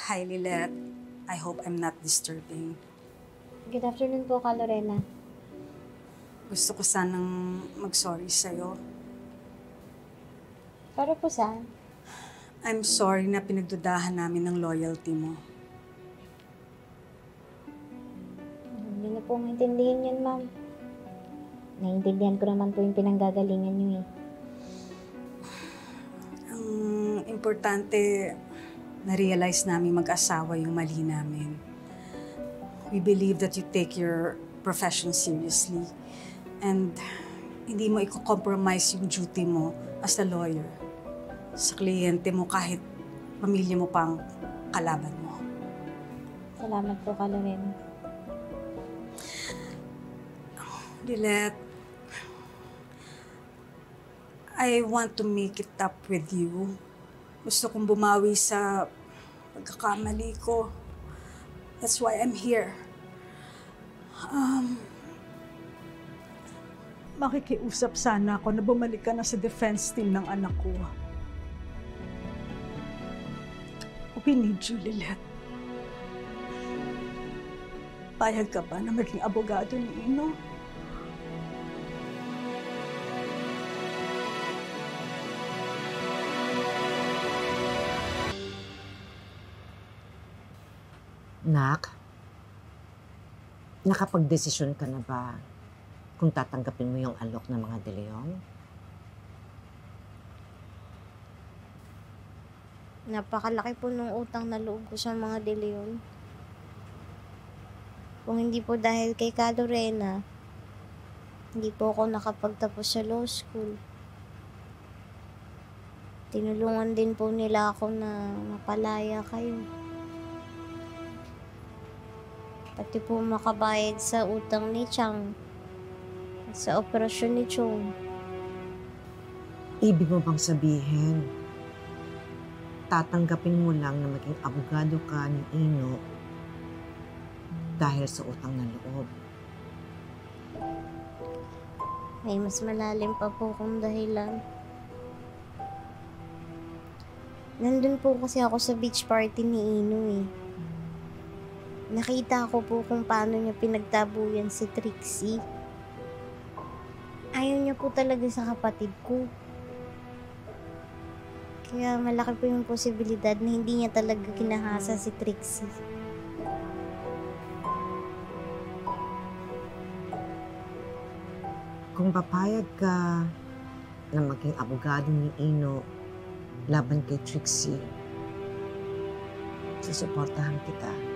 Hi, Lilet. I hope I'm not disturbing. Good afternoon po, Ka Lorena. Gusto ko sanang mag-sorry sa'yo. Para po saan? I'm sorry na pinagdudahan namin ng loyalty mo. Hindi na po maintindihan yan, ma'am. Naiintindihan ko naman po yung pinanggagalingan niyo eh. Ang importante, na-realize namin mag-asawa yung mali namin. We believe that you take your profession seriously and hindi mo i-compromise yung duty mo as a lawyer sa kliyente mo kahit pamilya mo pang kalaban mo. Salamat po, Ka Lorena. Lilet, I want to make it up with you. Gusto kong bumawi sa pagkakamali ko. That's why I'm here. Makikiusap sana ako na bumalik ka na sa defense team ng anak ko. We need you, Lilet. Payag ka ba na maging abogado ni Ino? Nak, nakapag-desisyon ka na ba kung tatanggapin mo yung alok ng mga De Leon? Napakalaki po nung utang na loob ko sa mga De Leon. Kung hindi po dahil kay Ka Lorena, hindi po ako nakapagtapos sa law school. Tinulungan din po nila ako na mapalaya kayo. Pati po makabayad sa utang ni Chang at sa operasyon ni Chong. Ibig mo bang sabihin, tatanggapin mo lang na maging abogado ka ni Ino dahil sa utang na loob? May mas malalim pa po kung dahilan. Nandun po kasi ako sa beach party ni Ino eh. Nakita ko po kung paano niya pinagtabuyan si Trixie. Ayaw niya po talaga sa kapatid ko. Kaya malaki po yung posibilidad na hindi niya talaga kinahasa si Trixie. Kung papayag ka na maging abogado ni Ino laban kay Trixie, susuportahan kita.